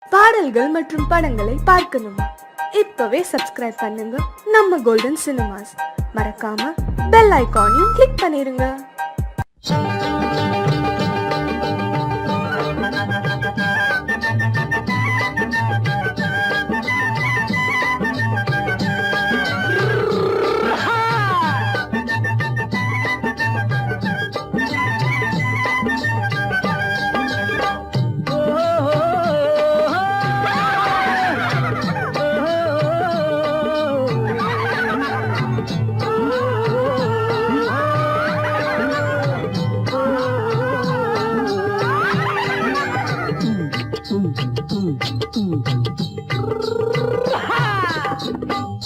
பாடல்கள் மற்றும் படங்களை பார்க்கணுமா? இப்பவே சப்ஸ்கிரைப் பண்ணுங்க நம்ம கோல்டன் சினிமாஸ். மறக்காம பெல் ஐகானையும் கிளிக் பண்ணிருங்க.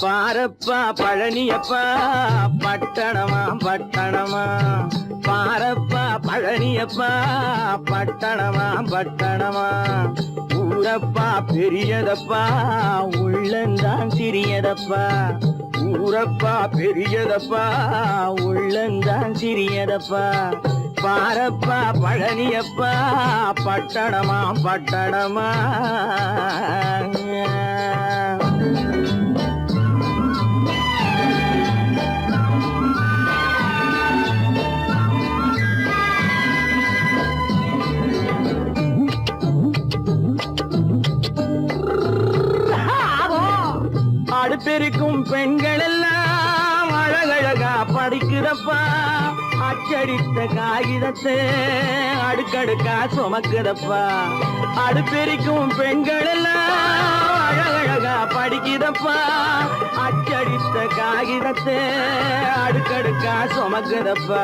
பாரப்பா பழனியப்பா பட்டணமா பட்டணமா, பாரப்பா பழனியப்பா பட்டணமா பட்டணமா, ஊரப்பா பெரியதப்பா உள்ளந்தான் சிறியதப்பா, ஊரப்பா பெரியதப்பா உள்ளந்தான் சிறியதப்பா, பாரப்பா பழனியப்பா பட்டணமா பட்டணமா. அடுப்பெருக்கும் பெண்கள் எல்லாம் அழகழகா படிக்குதப்பா, அச்சடித்த காகிதத்தை அடுக்கடுக்கா சுமக்குதப்பா, அடுப்பெருக்கும் பெண்கள் எல்லாம் அழகழகா படிக்குதப்பா, அச்சடித்த காகிதத்தை அடுக்கடுக்கா சுமக்குதப்பா,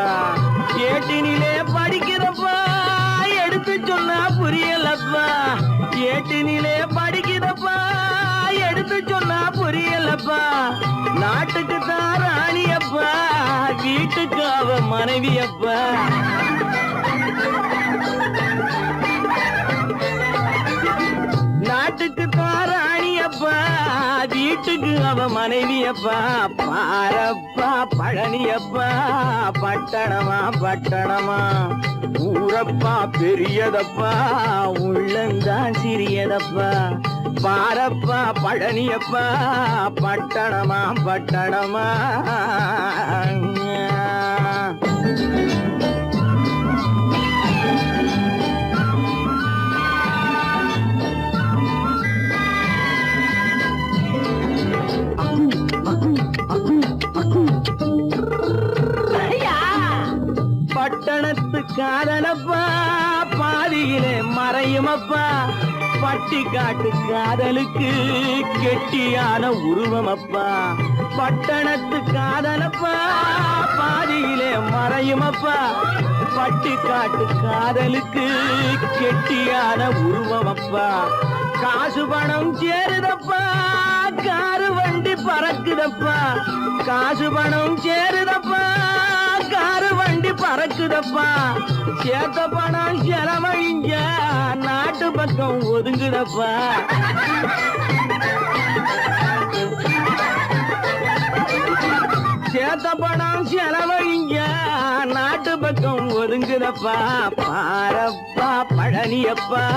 ஏட்டினிலே படிக்குதப்பா எடுத்து சொன்னா புரியலப்பா, ஏட்டினிலே படிக்குதப்பா எடுத்து சொன்னா புரியலப்பா, நாட்டுக்கு தான் ராணியப்பா வீட்டுக்கு அவ மனைவியப்பா, நாட்டுக்கு தான் ராணியப்பா வீட்டுக்கு அவ மனைவியப்பா, பாரப்பா பழனியப்பா பட்டணமா பட்டணமா, ஊரப்பா பெரியதப்பா உள்ளந்தான் சிறியதப்பா, பாரப்பா பழனியப்பா பட்டணமா பட்டணமா. பட்டணத்து காதலப்பா பாதியிலே மறையுமப்பா, பட்டி காட்டு காதலுக்கு கெட்டியான உருவமப்பா, பட்டணத்து காதலப்பா பாதியிலே மறையுமப்பா, பட்டி காட்டு காதலுக்கு கெட்டியான உருவமப்பா, காசு பணம் சேருதப்பா காரு வண்டி பறக்குதப்பா, காசு பணம் சேருதப்பா காரு வண்டி பறக்குதப்பா, சேத்த பணம் செலவழிஞ்ச நாட்டு பக்கம் ஒதுங்குதப்பா, சேத்த பணம் செலவழிஞ்ச நாட்டு பக்கம் ஒதுங்குதப்பா, பாரப்பா பழனியப்பா.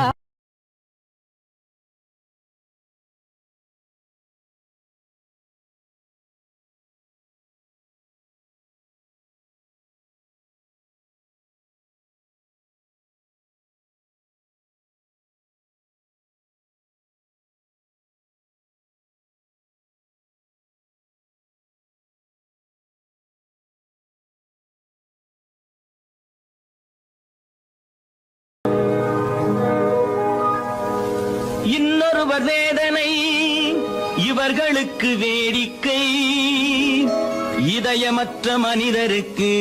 இன்னொருவர் வேதனை இவர்களுக்கு வேடிக்கை, இதயமற்ற மனிதருக்கு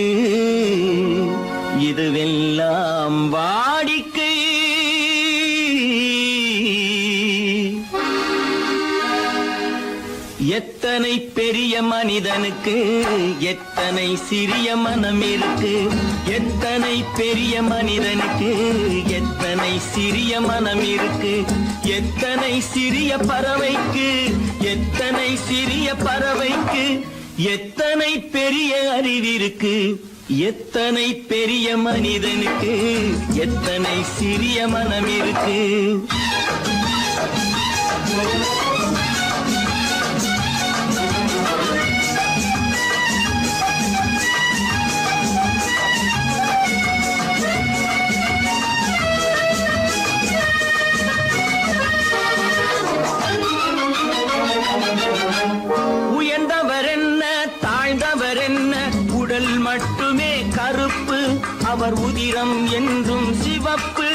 இதுவெல்லாம் வாடிக்கை, எத்தனை பெரிய மனிதனுக்கு எத்தனை சிறிய மனம் இருக்கு, எத்தனை பெரிய மனிதனுக்கு எத்தனை சிறிய மனம் இருக்கு, எத்தனை சிறிய பறவைக்கு எத்தனை சிறிய பறவைக்கு எத்தனை பெரிய அறிவிருக்கு, எத்தனை பெரிய மனிதனுக்கு எத்தனை சிறிய மனம் இருக்கு. உயர்ந்தவர் என்ன தாழ்ந்தவர் என்ன உடல் மட்டுமே கருப்பு அவர் உதிரம் என்றும் சிவப்பு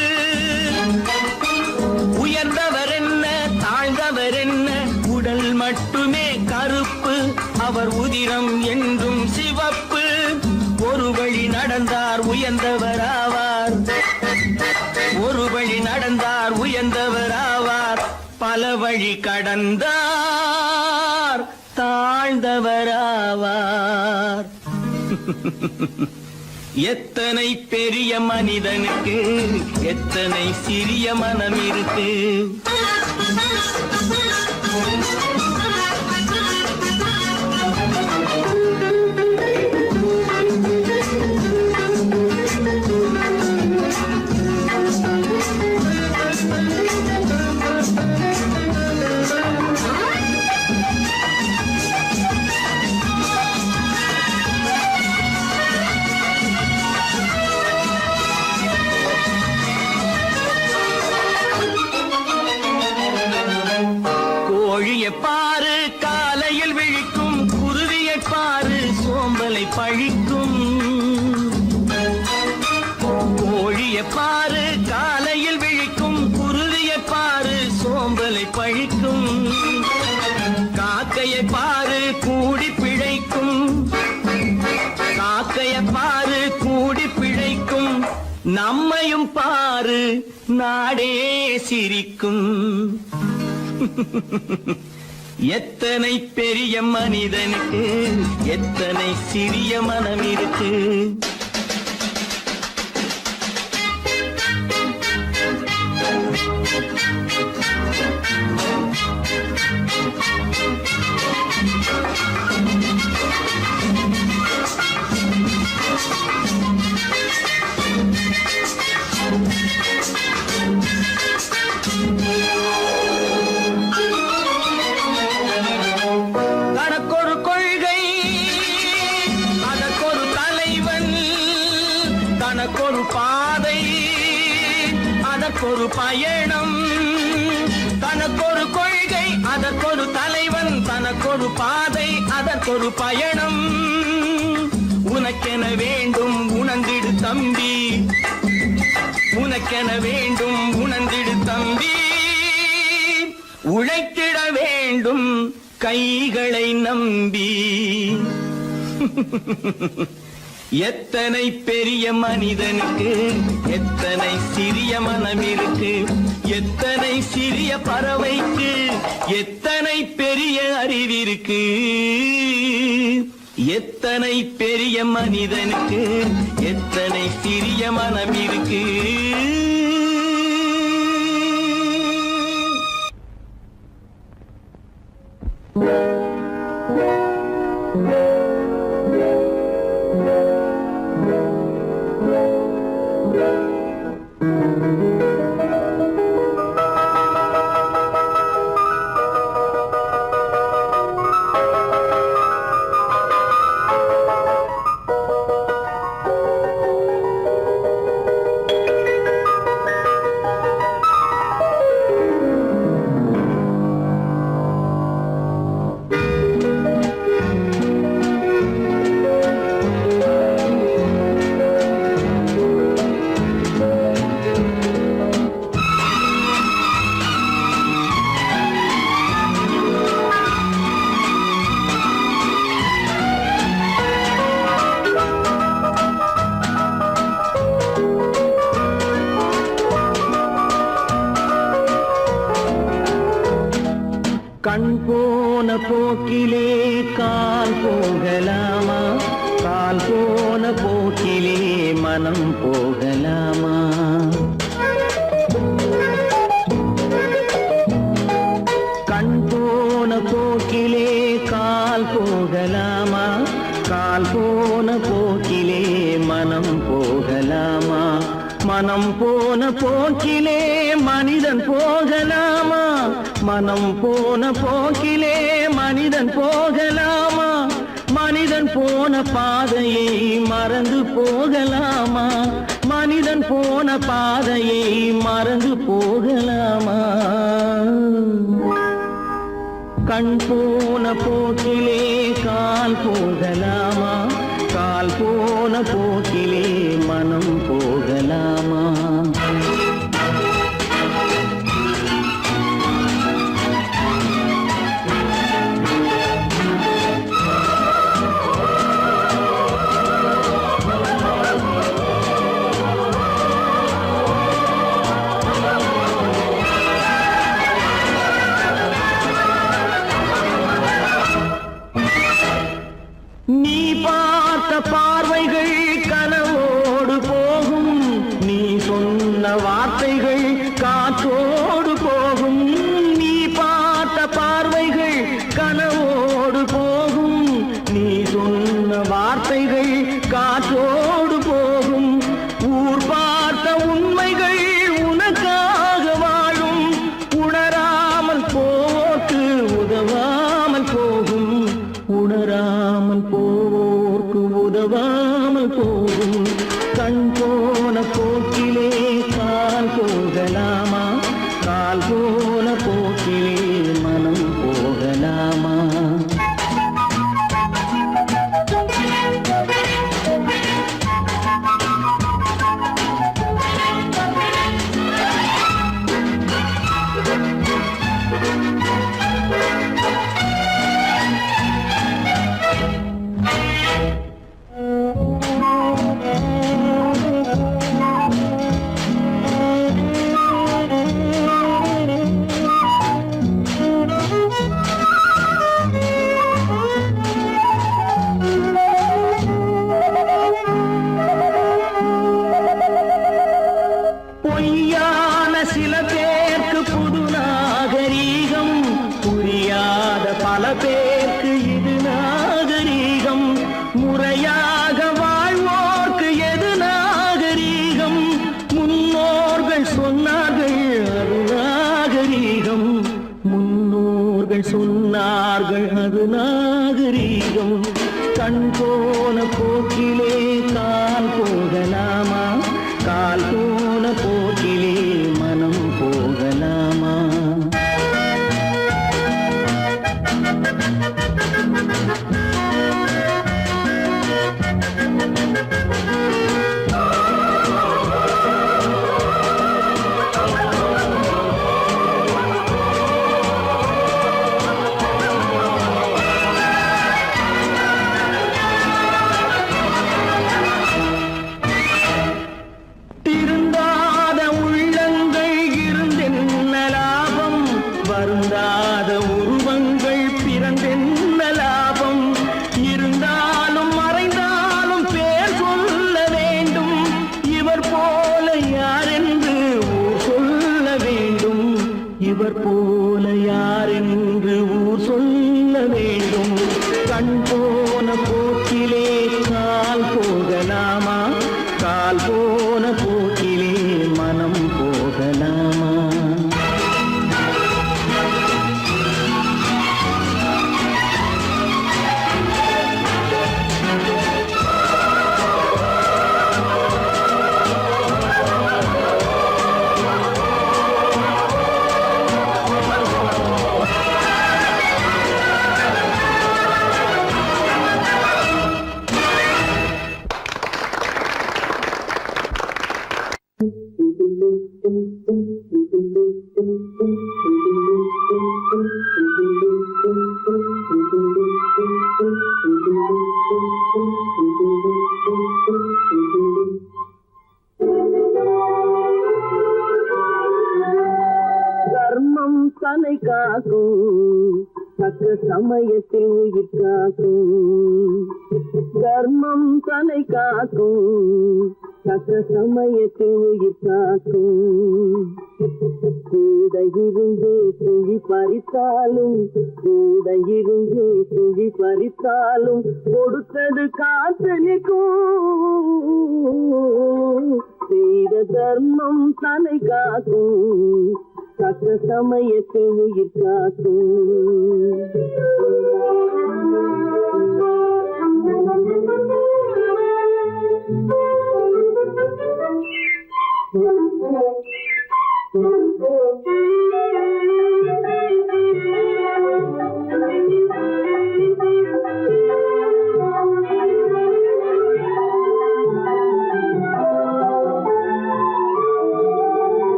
உயர்ந்தவர் என்ன தாழ்ந்தவர் என்ன உடல் மட்டுமே கருப்பு அவர் உதிரம் என்றும் சிவப்பு ஒரு வழி நடந்தார் உயர்ந்தவர் ஆவார் ஒரு வழி நடந்தார் உயர்ந்தவர் ஆவார் பல வழி கடந்தார் தாழ்ந்தவர் ஆவார் எத்தனை பெரிய மனிதனுக்கு எத்தனை சிறிய மனம் இருக்கு கோழியை பாரு காலையில் விழிக்கும் குருவியை பாரு சோம்பலை பழிக்கும் கோழியை பாரு காலையில் விழிக்கும் குருவியை பாரு சோம்பலை பழிக்கும் காக்கையை பாரு கூடி பிழைக்கும் காக்கையை பாரு கூடி பிழைக்கும் நம்மையும் பாரு நாடே சிரிக்கும் எத்தனை பெரிய மனிதனுக்கு எத்தனை சிறிய மனம் இருக்கு தனக்கொரு கொள்கை அதற்கொரு தலைவன் தனக்கொரு பாதை அதற்கொரு பயணம் தனக்கொரு கொள்கை அதற்கொரு தலைவன் தனக்கொரு பாதை அதற்கொரு பயணம் உனக்கென வேண்டும் உணர்ந்திடு தம்பி உனக்கென வேண்டும் உணர்ந்திடு தம்பி உழைத்திட வேண்டும் கைகளை நம்பி எத்தனை பெரிய மனிதனுக்கு எத்தனை சிறிய மனம் இருக்கு எத்தனை சிறிய பறவைக்கு எத்தனை பெரிய அறிவிருக்கு எத்தனை பெரிய மனிதனுக்கு எத்தனை சிறிய மனம் இருக்கு கண் போன போக்கிலே கால் போகலாமா கால் போன போக்கிலே மனம் போகலாமா கண் போன போக்கிலே கால் போகலாமா கால் போன போக்கிலே மனம் போகலாமா மனம் போன போக்கிலே மனிதன் போகலாமா மனம் போன போக்கிலே மனிதன் போகலாமா? மனிதன் போன பாதையை மறந்து போகலாமா? மனிதன் போன பாதையை மறந்து போகலாமா? கண் போன போக்கிலே கால் போகலாமா? கால் போன போக்கிலே மனம் போகலாமா? நீ பார்த்த பார்வைகள் கனவோடு போகும், நீ சொன்ன வார்த்தைகள் காற்றோடு போகும். நீ பார்த்த பார்வைகள் கனவோடு போகும், நீ சொன்ன வார்த்தைகள் காற்றோடு போகும். ஊர் பார்த்த உண்மைகள் உனக்காக வாழும், உணராமல் போக்கு உதவாமல் போகும். உணராமல் போவோர்க்கு உதவாமல் போகும். கண் போன போக்கிலே கால் போகலாமா? கால் போன போக்கிலே மனம் போகலாமா? பொய்யான சில பேருக்கு புது நாகரீகம், புரியாத பல பேருக்கு இது நாகரீகம். முறையாக வாழ்வோர்க்கு எது நாகரீகம்? முன்னோர்கள் சொன்னார்கள் அது நாகரீகம். முன்னோர்கள் சொன்னார்கள் அது நாகரீகம். கண் போன போக்கிலே கால் போகலாமா? கால் போன போக்கிலே மனம் போகலாமா? திருந்தாத உள்ளங்கள் இருந்தென்ன லாபம்? வருந்தாத உருவங்கள் பிறந்தென்ன லாபம்? இருந்தாலும் மறைந்தாலும் பேர் சொல்ல வேண்டும். இவர் போல யாரென்று ஊர் சொல்ல வேண்டும். இவர் போல யாரென்று ஊர் சொல்ல வேண்டும். கண் போன போக்கிலே கால் போகலாமா? கால் போன போக்கிலே மனம் போகலாமா? தர்மம் தன்னை காக்கும், தக்க சமயத்தில் உயிர் காக்கும். தர்மம் தன்னை காக்கும், தக்க சமயத்தில் உயிர் காக்கும். கூட இருந்து துளி பறித்தாலும், கூட இருந்து துளி பறித்தாலும் கொடுத்தது காத்து நிற்கும். செய்த தர்மம் தன்னை காக்கும், தக்க சமயத்தில் உயிர் காக்கும்.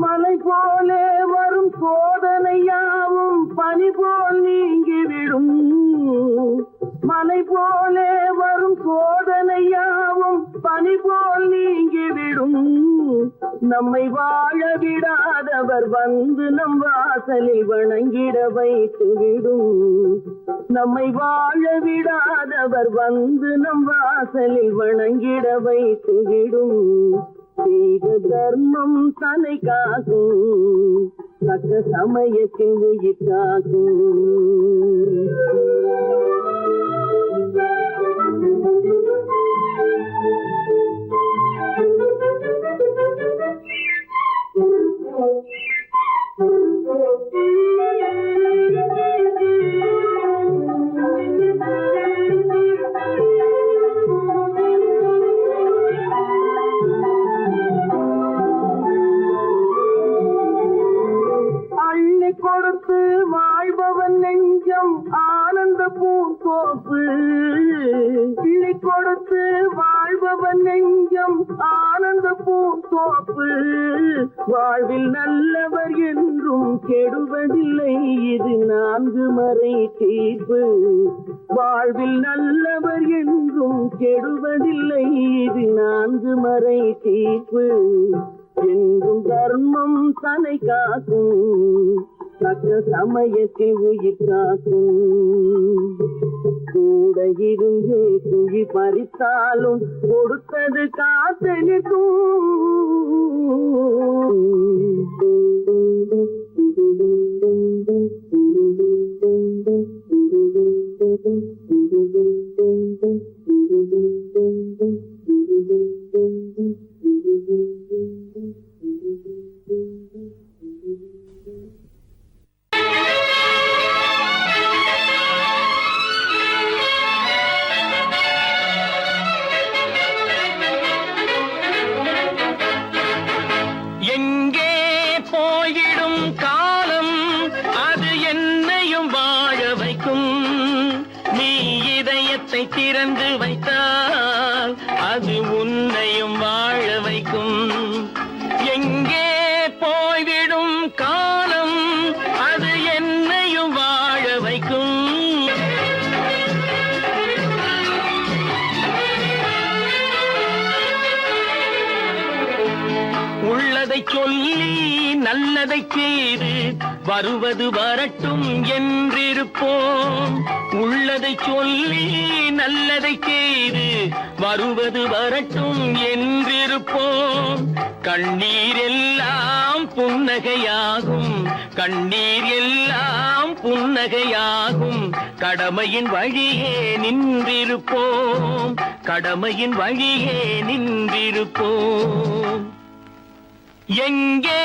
மலை போலே வரும் சோதனையாவும் பனி போல் நீங்கிவிடும். மலை போலே வரும் சோதனையாவும் பனி போல் நீங்கிவிடும். நம்மை வாழ விடாதவர் வந்து நம் வாசலில் வணங்கிட வைத்துவிடும். நம்மை வாழ விடாதவர் வந்து நம் வாசலில் வணங்கிட வைத்துவிடும். செய்த தர்மம் தன்னை காக்கும், தக்க சமயத்தில் உயிர் காக்கும். அள்ளி கொடுத்து வாழ்பவன் நெஞ்சம் ஆனந்த பூந்தோப்பு. அள்ளி கொடுத்து வாழ்பவன் நெஞ்சம் ஆனந்த பூந்தோப்பு. வாழ்வில் நல்லவர் என்றும் கெடுவதில்லை, இது 4 மறை தீர்ப்பு. வாழ்வில் நல்லவர் என்றும் கெடுவதில்லை, இது 4 மறை தீர்ப்பு. என்றும் தர்மம் தன்னை காக்கும், தக்க சமயத்தில் உயிர் காக்கும். கூட இருந்து குழி பறித்தாலும் கொடுத்தது காத்து நிற்கும். திறந்து வைத்தால் அது உன்னையும் வாழ வைக்கும். எங்கே போய்விடும் காலம், அது என்னையும் வாழ வைக்கும். உள்ளதை சொல்லி நல்லதை செய்து வருவது வரட்டும் என்றிருப்போம். உள்ளதை சொல்லி நல்லதை செய்து வருவது வரட்டும் என்றிருப்போம். கண்ணீர் எல்லாம் புன்னகையாகும், கண்ணீர் எல்லாம் புன்னகையாகும். கடமையின் வழியே நின்றிருப்போம், கடமையின் வழியே நின்றிருப்போம். எங்கே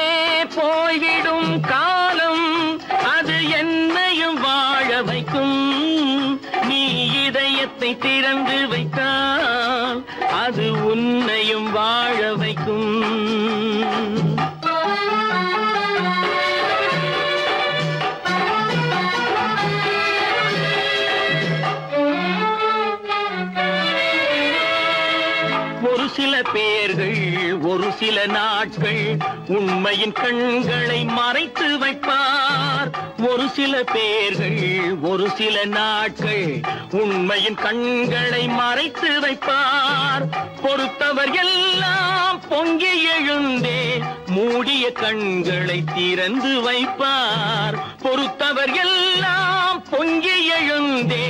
போய்விடும் காலம், அது என்னையும் வாழ வைக்கும். நீ இதயத்தை திறந்து வைத்தால் அது உன்னையும் வாழ வைக்கும். ஒரு சில பேர்கள் ஒரு சில நாட்கள் உண்மையின் கண்களை மறைத்து வைப்பார். ஒரு சில பேர்கள் ஒரு சில நாட்கள் உண்மையின் கண்களை மறைத்து வைப்பார். பொறுத்தவர் எல்லாம் பொங்கி எழுந்தே மூடிய கண்களை திறந்து வைப்பார். பொறுத்தவர் எல்லாம் பொங்கி எழுந்தே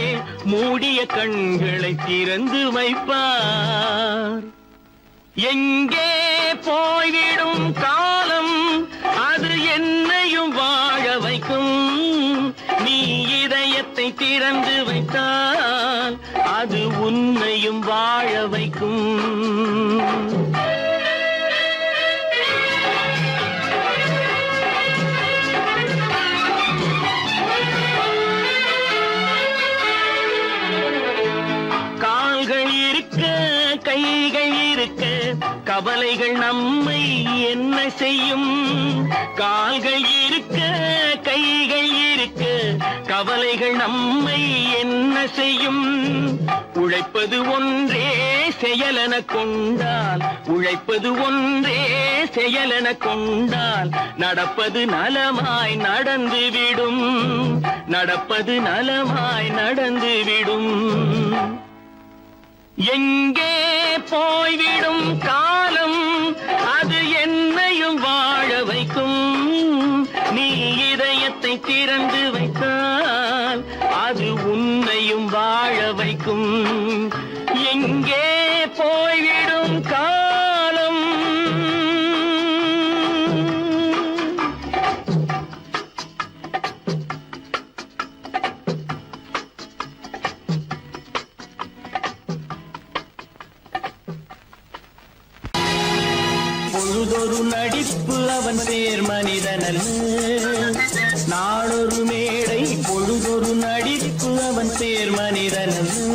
மூடிய கண்களை திறந்து வைப்பார். எங்கே போய்விடும் காலம், அது என்னையும் வாழ வைக்கும். நீ இதயத்தை திறந்து வைத்தால் அது உன்னையும் வாழ வைக்கும். கவலைகள் நம்மை என்ன செய்யும்? கால்கள் இருக்க கைகள் இருக்க கவலைகள் நம்மை என்ன செய்யும்? உழைப்பது ஒன்றே செயலென கொண்டால், உழைப்பது ஒன்றே செயலென கொண்டால் நடப்பது நலமாய் நடந்துவிடும், நடப்பது நலமாய் நடந்துவிடும். எங்கே போய்விடும் காலம் அது என்னையும் வாழ வைக்கும். நீ இதயத்தை திறந்து வைத்தால் அது உன்னையும் வாழ வைக்கும். எங்கே போய்விடும் காலம். பொழுதொரு நடிப்பு அவன் பேர் மனிதனல்ல, நாளொரு மேடை பொழுதொரு நடிப்பு அவன் பேர் மனிதனல்ல.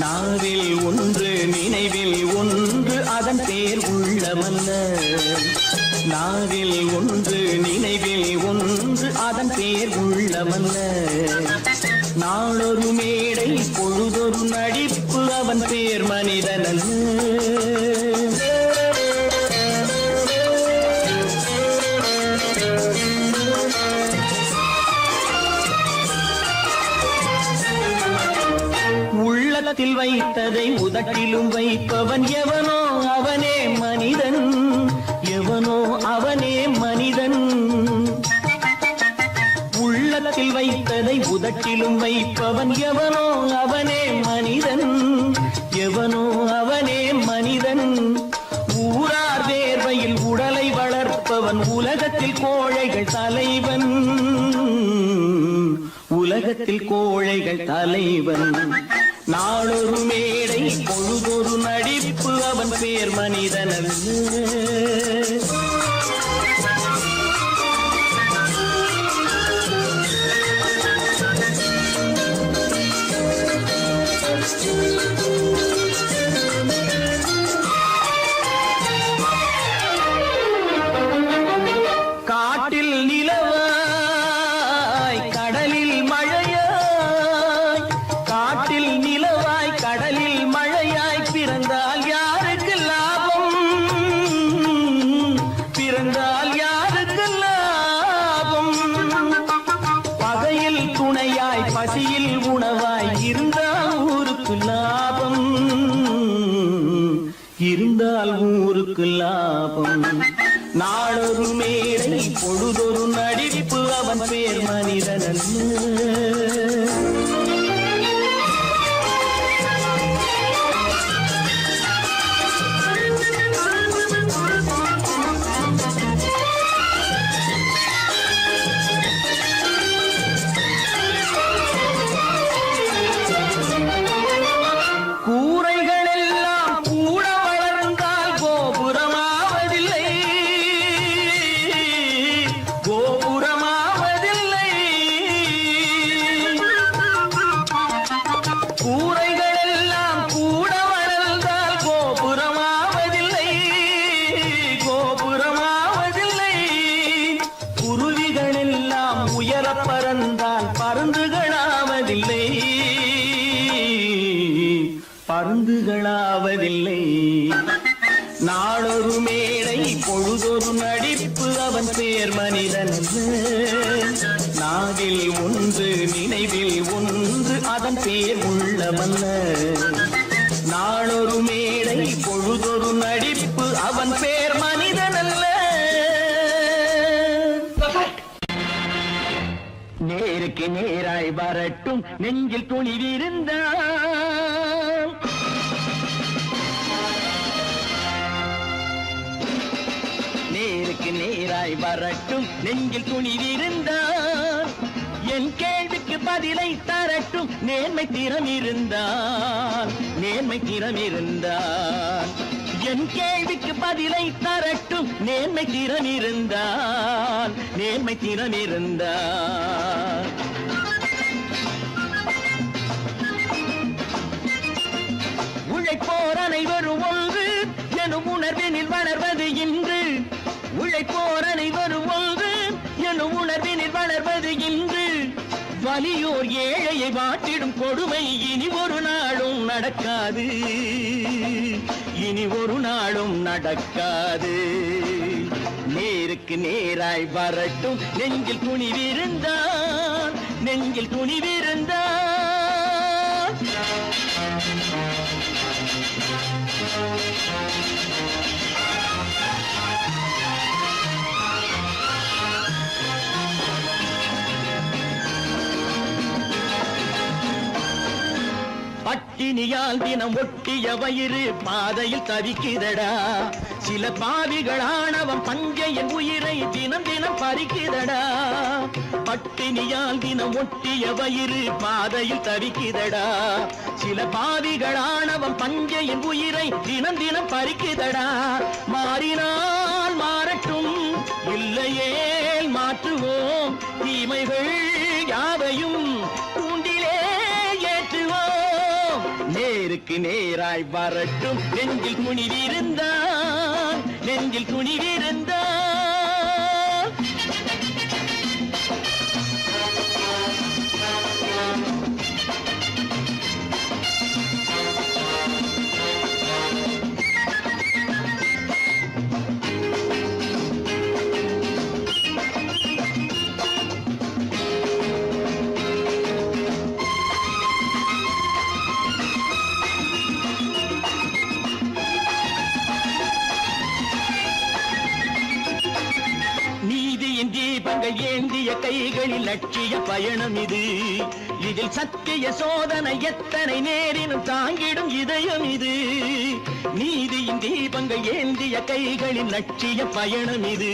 நாவில் ஒன்று நினைவில் ஒன்று அதன் பேர் உள்ளமல்ல, நாவில் ஒன்று நினைவில் ஒன்று அதன் பேர் உள்ளமல்ல. நாளொரு மேடை பொழுதொரு நடிப்பு அவன் பேர் மனிதனல்ல. உள்ளத்தில் வைத்ததை உதட்டிலும் வைப்பவன் எவனோ அவனே மனிதன், எவனோ அவனே மனிதன். உள்ளத்தில் வைத்ததை உதட்டிலும் வைப்பவன் எவனோ அவனே மனிதன், எவனோ அவனே மனிதன். ஊரார் வேர்வையில் உடலை வளர்ப்பவன் உலகத்தில் கோழைகள் தலைவன், உலகத்தில் கோழைகள் தலைவன். நாளொரு மேடை பொழுதொரு நடிப்பு அவன் பேர் மனிதனல்ல. காட்டில் நிலவாய் கடலில் மழையாய், காட்டில் நிலவாய் கடலில் மழையாய் பிறந்தால் யாருக்கு லாபம், பிறந்தால் யாருக்கு லாபம். பகையில் துணையாய் பசியில் உணவாய் இருந்தால் ஊருக்கு லாபம், இருந்தால் ஊருக்கு லாபம். நாளொரு மேடை பொழுதொரு நடிப்பு அவன் பேர் மனிதனல்ல. கூரைகள் எல்லாம் கூட வளர்ந்தால் கோபுரமாவதில்லை, கோபுரமாவதில்லை. கூரைகள் எல்லாம் கூட வளர்ந்தால் கோபுரமாவதில்லை, கோபுரமாவதில்லை. குருவிகள் எல்லாம் உயர பறந்தால் பருந்துகளாவதில்லை, பருந்துகளாவதில்லை. நாளொரு மேடை பொழுதொரு நடிப்பு அவன் பேர் மனிதனல்ல. நாவில் ஒன்று நினைவில் ஒன்று அதன் பேர் உள்ளமல்ல. நாளொரு மேடை பொழுதொரு நடிப்பு அவன் பேர் மனிதனல்ல. நேருக்கு நேராய் வரட்டும் நெஞ்சில் துணிவிருந்தால், நேருக்கு நேராய் வரட்டும் நெஞ்சில் துணிவிருந்தால், என் கேள்விக்கு பதிலை தரட்டும் நேர்மை திறம் இருந்தால், நேர்மை திறம் இருந்தால். என் கேள்விக்கு பதிலை தரட்டும் நேர்மை திறம் இருந்தால், நேர்மை திறம் இருந்தால். உழைப்போர் அனைவரும் ஒன்று எனும் எனும் உணர்வினில் வளர்வது இன்று வலியோர் ஏழையை வாட்டிடும் கொடுமை இனி ஒரு நாளும் நடக்காது, இனி ஒரு நாளும் நடக்காது. நேருக்கு நேராய் வரட்டும் நெஞ்சில் துணிவிருந்தான், நெஞ்சில் துணிவிருந்தான். பட்டினியால் தினம் ஒட்டிய வயிறு பாதையில் தவிக்குதடா, சில பாவிகளானவன் பஞ்சையின் உயிரை தினம் தினம் பறிக்குதடா. பட்டினியால் தினம் ஒட்டிய வயிறு பாதையில் தவிக்குதடா, சில பாவிகளானவன் பஞ்சையின் உயிரை தினம் தினம் பறிக்குதடா. மாறினால் மாறட்டும், இல்லையே மாற்றுவோம், தீமைகள் யாவையும் தூண்டிலே ஏற்றுவோம். நேருக்கு நேராய் வரட்டும் நெஞ்சில் துணிவிருந்தான், நெஞ்சில் துணிவிருந்தான். தீபங்கள் ஏந்திய கைகளில் லட்சிய பயணம் இது, இதில் சத்திய சோதனை எத்தனை நேரினும் தாங்கிடும் இதயம் இது. நீதியின் தீபங்கள் ஏந்திய கைகளில் லட்சிய பயணம் இது,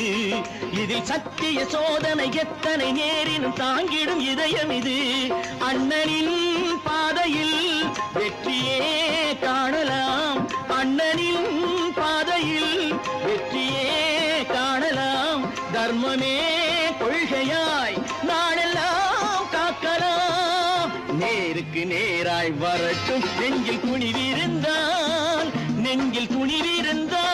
இதில் சத்திய சோதனை எத்தனை நேரினும் தாங்கிடும் இதயம் இது. அண்ணனின் பாதையில் வெற்றியே காணலாம், அண்ணனின் பாதையில் வெற்றியே காணலாம். தர்மமே கொள்கையாய் நாடெல்லாம் காக்கலாம். நேருக்கு நேராய் வரட்டும் நெஞ்சில் துணிவிருந்தான், நெஞ்சில் துணிவிருந்தான்.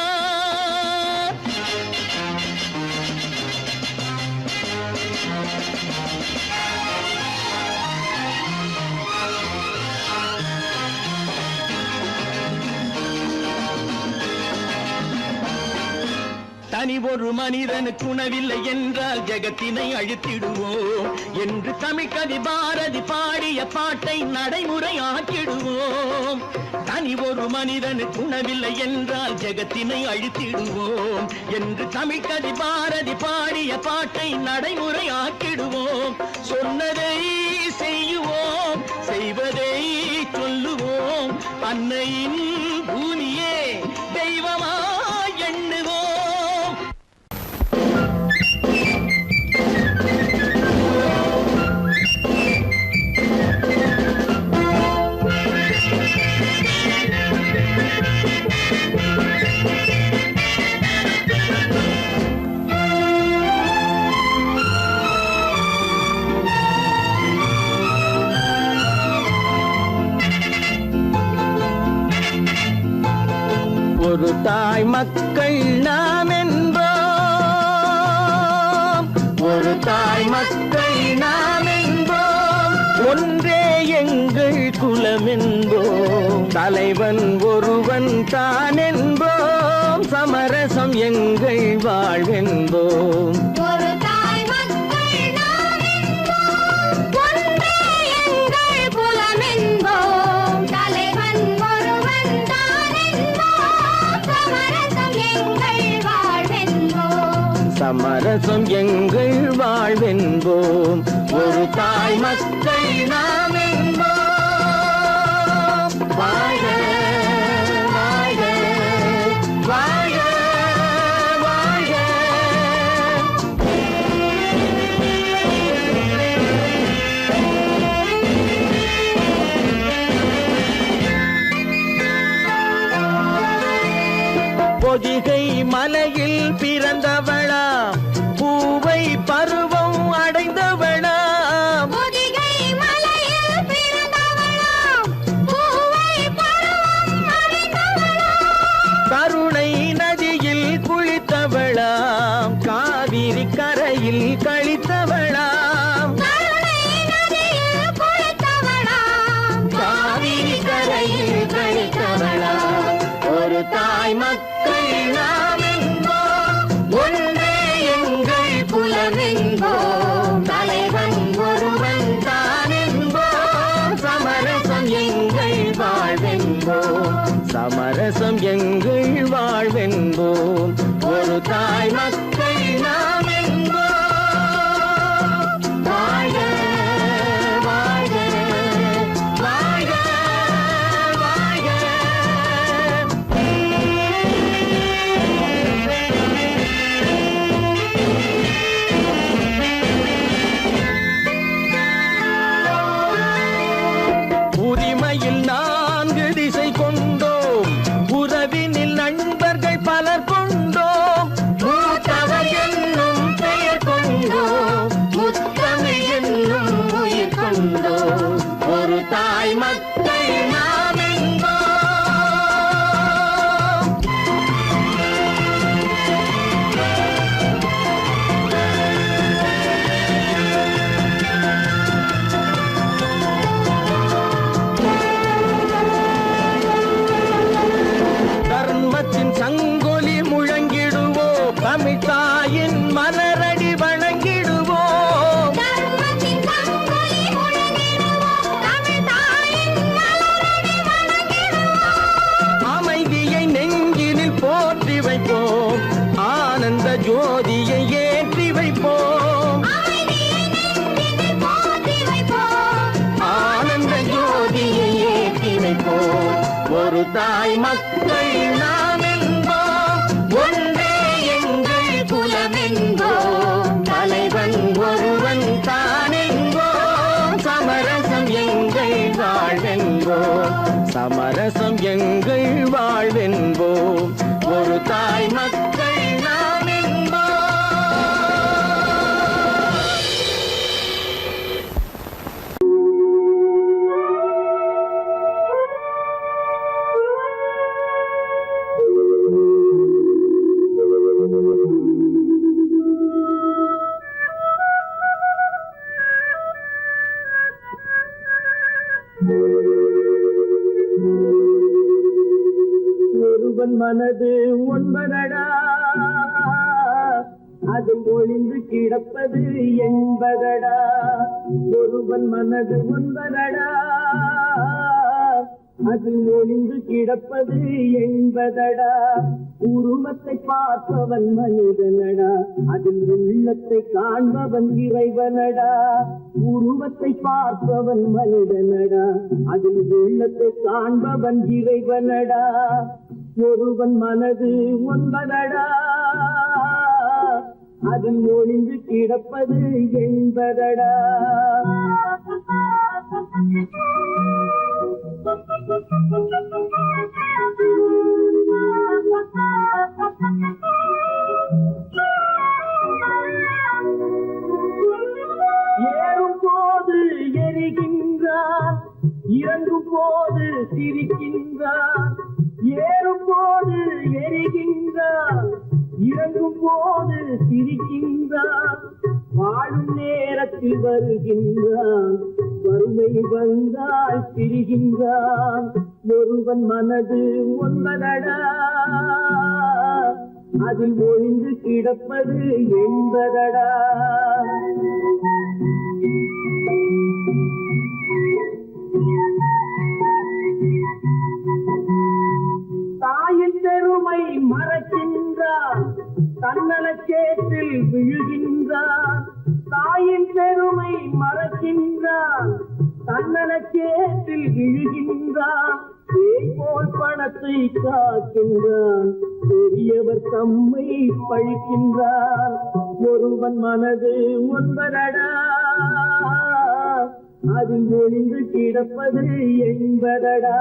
தனி ஒரு மனிதனுக்கு உணவில்லை என்றால் ஜெகத்தினை அழித்திடுவோம் என்று தமிழ் கவி பாரதி பாடிய பாட்டை நடைமுறை ஆக்கிடுவோம். தனி ஒரு மனிதனுக்கு உணவில்லை என்றால் ஜெகத்தினை அழித்திடுவோம் என்று தமிழ் கவி பாரதி பாடிய பாட்டை நடைமுறை ஆக்கிடுவோம். சொன்னதை செய்யுவோம், செய்வதை சொல்லுவோம், அன்னையின் பூமியே தெய்வமா எண்ணுவோம். ஒரு தாய் மக்கள் நாம் என்போம், ஒரு தாய் மக்கள் நாம் என்போம், ஒன்றே எங்கள் குலம் என்போம், தலைவன் ஒருவன் தான் என்போம், சமரசம் எங்கள் வாழ்வென்போம். சமரசம் எங்கள் வாழ்வென்போம், ஒரு தாய் மக்கள் நாம் என்போம். வாழ்க வாழ்க வாழ்க வாழ்க. பொதிகை மலையில் பிறந்தவளா, பூவை பருவம் அடைந்தவளா, பொதிகை மலையில் பிறந்தவளா, பூவை பருவம் தாய் மக்கள் நாம் என்போம், ஒன்றே எங்கள் குலம் என்போம், தலைவன் ஒருவன் தான் என்போம், சமரசம் எங்கள் வாழ்வென்போம், சமரசம் எங்கள் வாழ்வென்போம், ஒரு தாய் மக்கள் நாம் என்போம். ஒருவன் மனது ஒன்பதடா, அதில் ஒளிந்து கிடப்பது என்பதடா. ஒருவன் மனது ஒன்பதடா, அதில் ஒளிந்து கிடப்பது என்பதடா. உருவத்தை பார்ப்பவன் மனிதனடா, அதில் உள்ளத்தை காண்பவன் இறைவனடா. உருவத்தை பார்ப்பவன் மனிதனடா, அதில் உள்ளத்தை காண்பவன் இறைவனடா. ஒருவன் மனது ஒன்பதடா, அதில் ஒளிந்து கிடப்பது என்பதடா. ஏறும் போது எரிகின்றார், இறங்கும் போது சிரிக்கின்றார். ஏறும் போது எரிகின்றார், இறங்கும் போது சிரிக்கின்றார். வாழும் நேரத்தில் வருகின்றான், வறுமை வந்தால் பிரிகின்றான். ஒருவன் மனது ஒன்பதடா, அதில் ஒளிந்து கிடப்பது என்பதடா. தாயின் பெருமை மறக்கின்றான், தன்னலச்சேற்றில் விழுகின்றான். தாயின் பெருமை மறக்கின்றான், தன்னலச்சேற்றில் விழுகின்றான். பேய் போல் பணத்தை காக்கின்றான், பெரியவர் தம்மை பழிக்கின்றான். ஒருவன் மனது ஒன்பதடா, அதில் ஒளிந்து கிடப்பது என்பதடா.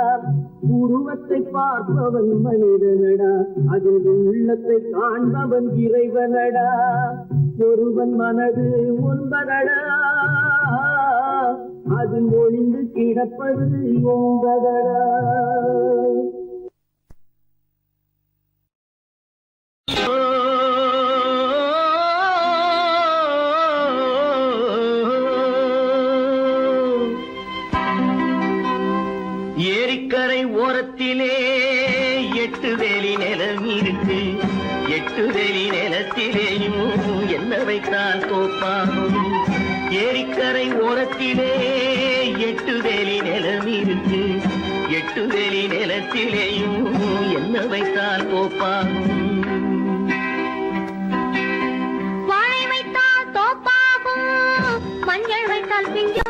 உருவத்தை பார்ப்பவன் மனிதனடா, அதில் உள்ளத்தை காண்பவன் இறைவனடா. ஒருவன் மனது ஒன்பதடா, அதில் ஒளிந்து கிடப்பது என்பதடா. ஏரிக்கரை ஓரத்திலே 8 வேலி நிலம் இருக்கு, 8 வேலி நிலத்திலேயும் என்ன வைத்தால் தோப்பாகும். ஏரிக்கரை ஓரத்திலே 8 வேலி நிலம் இருக்கு, 8 வேலி நிலத்திலேயும் என்ன வைத்தால் தோப்பாகும். வாழை வைத்தால் தோப்பாகும், மஞ்சள் வைத்தால் பிஞ்சு,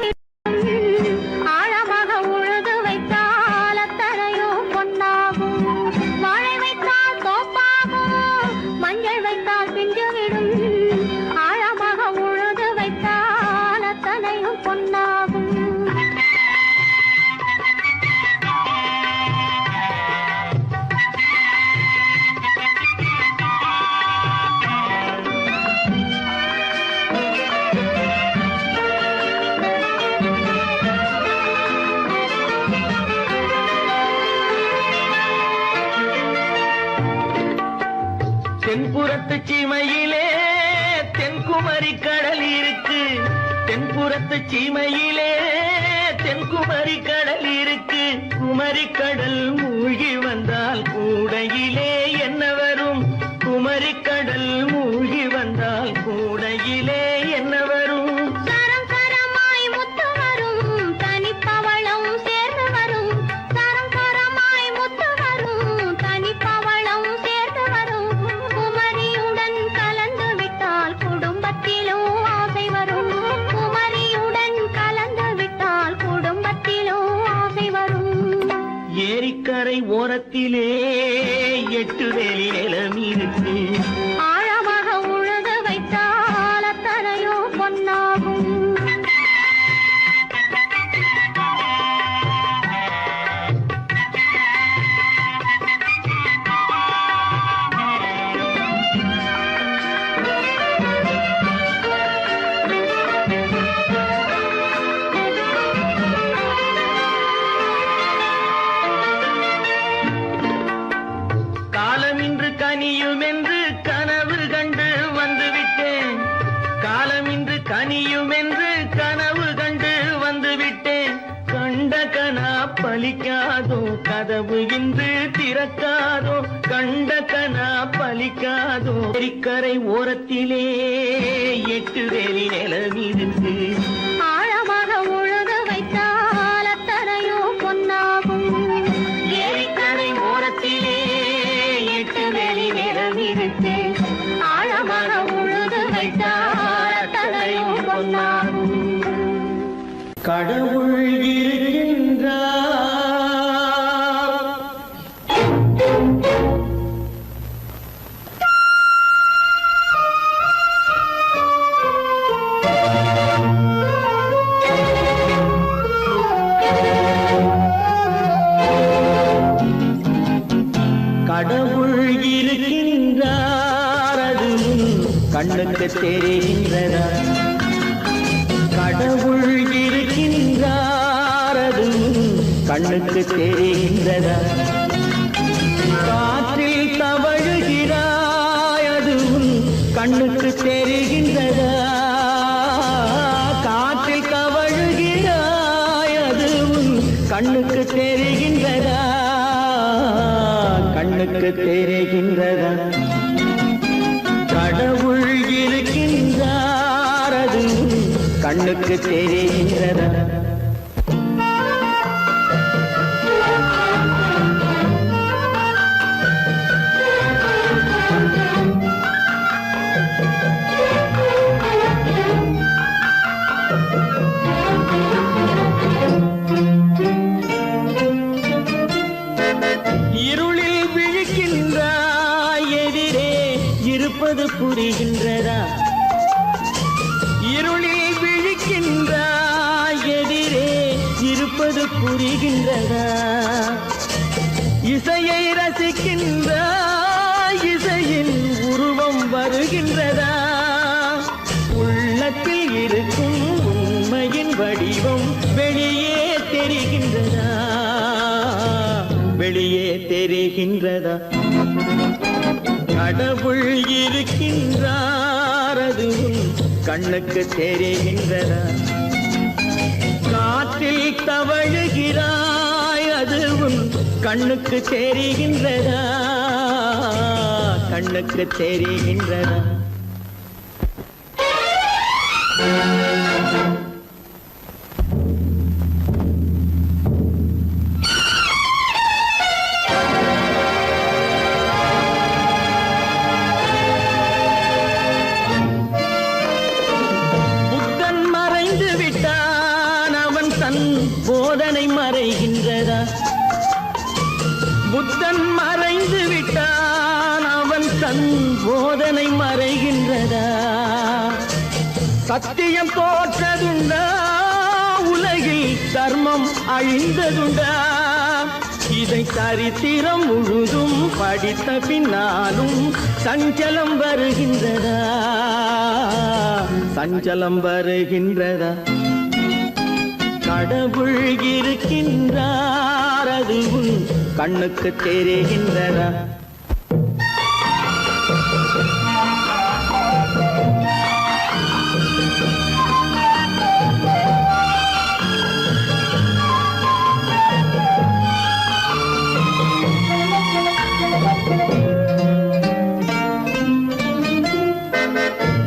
ஆழமாக உழுது வைத்தால் அத்தனையோ பொன்னாகும். வாழை வைத்தால் தோப்பாகும், மஞ்சள் வைத்தால் பிஞ்சு விடும், ஆழமாக உழுது வைத்தால் அத்தனையோ பொன்னாகும். தென்புறத்து சீமையிலே தென்குமரி கடல் இருக்கு, தென்புறத்து சீமையிலே தென்குமரி கடல் இருக்கு. குமரி கடல் மூழ்கி வந்தால் கூடையிலே என்ன வரும், குமரி கடல் மூழ்கி வந்தால் கூடையிலே என்ன வரும். சரம் சரமாய் முத்து வரும், தனிப்பவளம் சேர்ந்து வரும். சரம் சரமாய் முத்து வரும், தனிப்பவளம் சேர்ந்து வரும். குமரியுடன் கலந்து விட்டால் குடும்பத்திலும் ஆசை வரும். குமரியுடன் கலந்து விட்டால் குடும்பத்திலும் ஆசை வரும். ஏரிக்கரை ஓர ஓரத்திலே 8 வேலி நிலம் இருக்கு. ஆழமாக உழுது வைத்தால் அத்தனையோ பொன்னாகும். காலமின்று கனியுமென்று கனவு கண்டு வந்துவிட்டேன். காலமின்று கனியுமென்று கனவு கண்டு வந்துவிட்டேன். கண்ட கனா பலிக்காதோ, கதவு இன்று திறக்காதோ. கண்ட கனா பலிக்காதோ. ஏரிக்கரை ஓரத்திலே 8 வேலி நிலம் இருக்கு. ஆழமாக உழுது வைத்தால் அத்தனையோ பொன்னாகும். ஏரிக்கரை ஓரத்திலே 8 வேலி நிலம் இருக்கு. ஆழமாக உழுது வைத்தால் அத்தனையோ பொன்னாகும். கடவுள் இருக்கின்றார். கடவுள் இருக்கின்றார், அது கண்ணுக்கு தெரிகின்றதா? கடவுள் இருக்கின்றார், அது கண்ணுக்கு தெரிகின்றதா? காற்றில் தவழுகிறாய், அது கண்ணுக்கு தெரிகின்றதா? காற்றில் தவழுகிறாய், அது கண்ணுக்கு தெரிகின்றதா? கண்ணுக்கு தெரிகின்றதா? கடவுள் இருக்கின்றார், அது கண்ணுக்கு தெரிகின்றதா? இருளில் விழிக்கின்றாய், எதிரே இருப்பது புரிகின்றதா? இருளில் விழிக்கின்றாய், எதிரே இருப்பது புரிகின்றதா? இசையை ரசிக்கின்றாய், இசையின் உருவம் வருகின்றதா? உள்ளத்தில் இருக்கும் உண்மையின் வடிவம் வெளியே தெரிகின்றதா? வெளியே தெரிகின்றதா? கடவுள் இருக்கின்றார், அது கண்ணுக்கு தெரிகின்றதா? காற்றில் தவழுகிறாய், அது கண்ணுக்கு தெரிகின்றதா? கண்ணுக்கு தெரிகின்றதா? புத்தன் மறைந்து விட்டான், அவன் தன் போதனை மறைகின்றதா? புத்தன் மறைந்து விட்டான், அவன் தன் போதனை மறைகின்றதா? சத்தியம் தோற்றதுண்டா? உலகில் தர்மம் அழிந்ததுண்டா? இதை சரித்திரம் முழுதும் படித்த பின்னாலும் சஞ்சலம் வருகின்றதா? சஞ்சலம் வருகின்றதா? கடவுள் இருக்கின்றார், அது கண்ணுக்கு தெரிகின்றதா?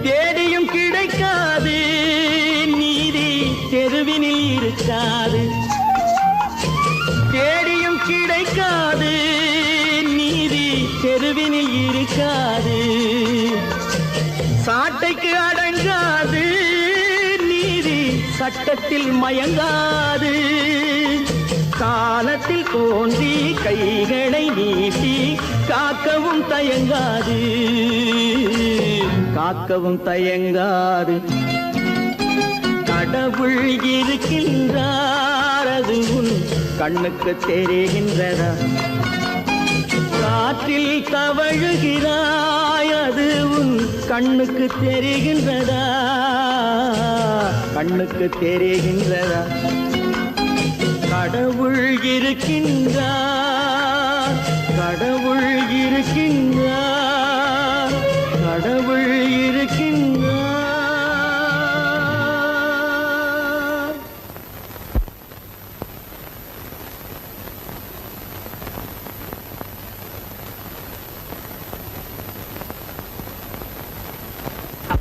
தேடியும் கிடைக்காது நீதி, தெருவினில் இருக்காது. தேடியும் கிடைக்காது நீதி, தெருவினில் இருக்காது. சாட்டைக்கு அடங்காது நீதி, சட்டத்தில் மயங்காது. காலத்தில் தோன்றி கைகளை நீட்டி காக்கவும் தயங்காது, காக்கவும் தயங்காது. கடவுள் இருக்கின்றார், அது உன் கண்ணுக்கு தெரிகின்றதா? காற்றில் தவழுகிறாய், அது உன் கண்ணுக்கு தெரிகின்றதா? கண்ணுக்கு தெரிகின்றதா? கடவுள் இருக்கின்றார், கடவுள் இருக்கின்றார், கடவுள் இருக்கின்றார்.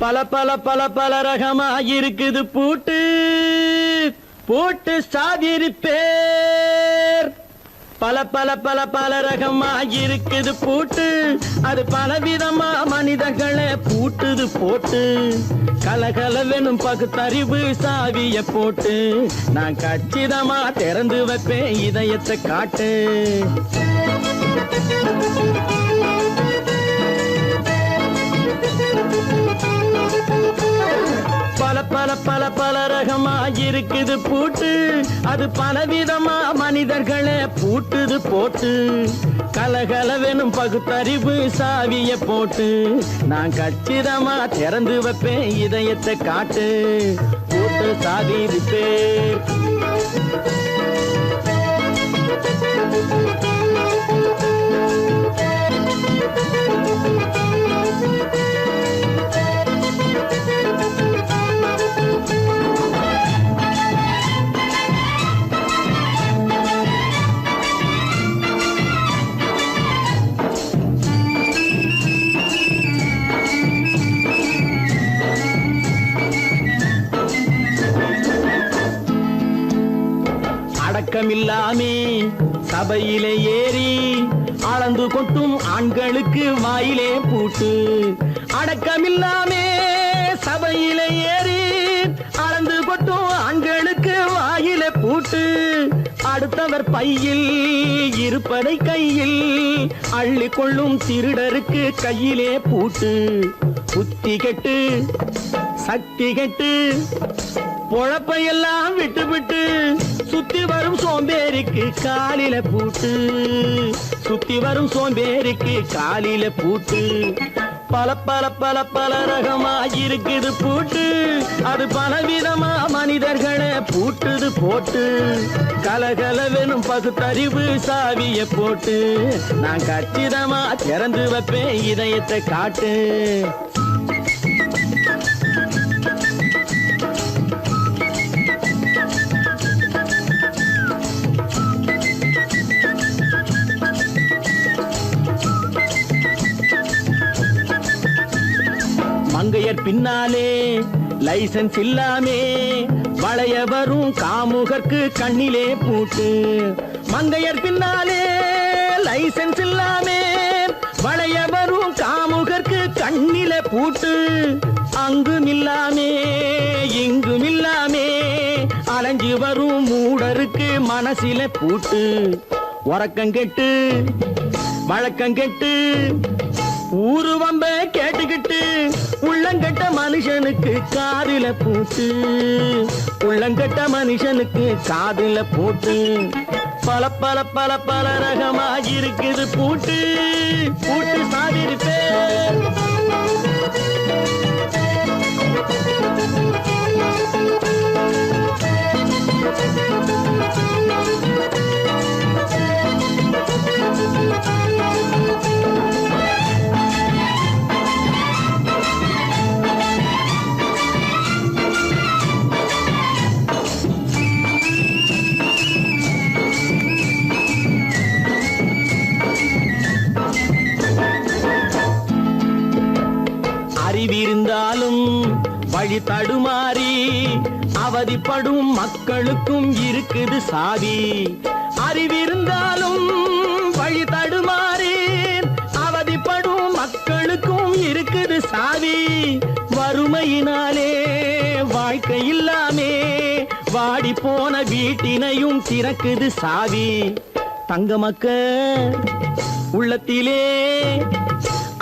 பல பல பல பல ரகமா இருக்குது பூட்டு, பூட்டு சாதிரி பேர். பல பல பல பல ரகமா இருக்குது பூட்டு, அது பலவிதமா மனிதர்களை பூட்டுது போட்டு. கலகலவெனும் பகுத்தறிவு சாவிய போட்டு, நான் கச்சிதமா திறந்து வைப்பேன் இதயத்தை காட்டு. பல பல பல பல ரகமா இருக்குது பூட்டு, அது பலவிதமா மனிதர்களை பூட்டுது போட்டு. கலகலவெனும் பகுத்தறிவு சாவிய போட்டு, நான் கச்சிதமா திறந்து வைப்பேன் இதயத்தை காட்டு. பூட்டு சாவி பேர். அடக்கமில்லாமே சபையிலே ஏறி அளந்து கொட்டும் ஆண்களுக்கு வாயிலே பூட்டு. அடக்கமில்லாமே சபையிலே ஏறி அளந்து கொட்டும் ஆண்களுக்கு வாயிலே பூட்டு. அடுத்தவர் பையில் இருப்பதை கையில் அள்ளி கொள்ளும் திருடருக்கு கையிலே பூட்டு. புத்தி கெட்டு சக்தி கெட்டு பொழப்பையெல்லாம் விட்டு விட்டு சுத்தி வரும் சோம்பேறிக்கு காலில பூட்டு, சுத்தி வரும் சோம்பேறிக்கு காலில பூட்டு. பல பல பல பல ரகமா இருக்குது பூட்டு, அது பலவிதமா மனிதர்களை பூட்டுது போட்டு. கலகலவெனும் பகுத்தறிவு சாவிய போட்டு, நான் கச்சிதமா திறந்து வைப்பேன் இதயத்தை காட்டு. மங்கையர் பின்னாலே லைசன்ஸ் இல்லாமே வளைய வரும் காமுகர்க்கு கண்ணிலே பூட்டு. மங்கையர் பின்னாலே லைசன்ஸ் இல்லாமே வளைய வரும் காமுகர்க்கு கண்ணிலே பூட்டு. அங்கும் இல்லாமே இங்கும் இல்லாமே அலைஞ்சு வரும் மூடருக்கு மனசில பூட்டு. உறக்கங்கெட்டு வழக்கங்கெட்டு ஊரு வம்ப கேட்டுக்கிட்டு உள்ளங்கட்ட மனுஷனுக்கு காதில பூட்டு, உள்ளங்கட்ட மனுஷனுக்கு காதில பூட்டு. பல பல பல பல ரகமா இருக்குது பூட்டு, பூட்டு சாதிரி பேர். அறிவிருந்தாலும் வழி தடுமாறி அவதிப்படும் மக்களுக்கும் இருக்குது சாவி. அறிவிருந்தாலும் வழி தடுமாறி அவதிப்படும் மக்களுக்கும் இருக்குது சாவி. வறுமையினாலே வாழ்க்கை இல்லாமே வாடி வாடி போன வீட்டினையும் திறக்குது சாவி. தங்கமக்க உள்ளத்திலே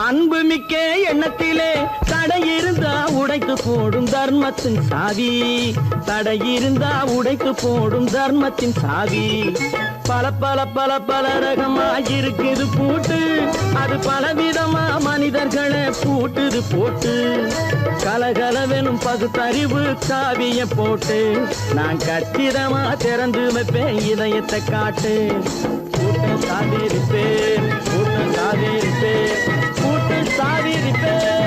அன்பு மிக்க எண்ணத்திலே தடை இருந்தா உடைத்து போடும் தர்மத்தின் சாவி. தடை இருந்தா உடைத்து போடும் தர்மத்தின் சாவி. பல பல பல பல ரகமா இருக்குது பூட்டு, அது பலவிதமா மனிதர்களை பூட்டுது போட்டு. கலகலவெனும் பகுத்தறிவு சாவிய போட்டு நான் கச்சிதமா திறந்து வைப்பேன் இதயத்தை காட்டு. கூட்டம் சாதிருப்பேன், கூட்டம் சாதிருப்பேன், கூட்டம் சாதிருப்பேன்.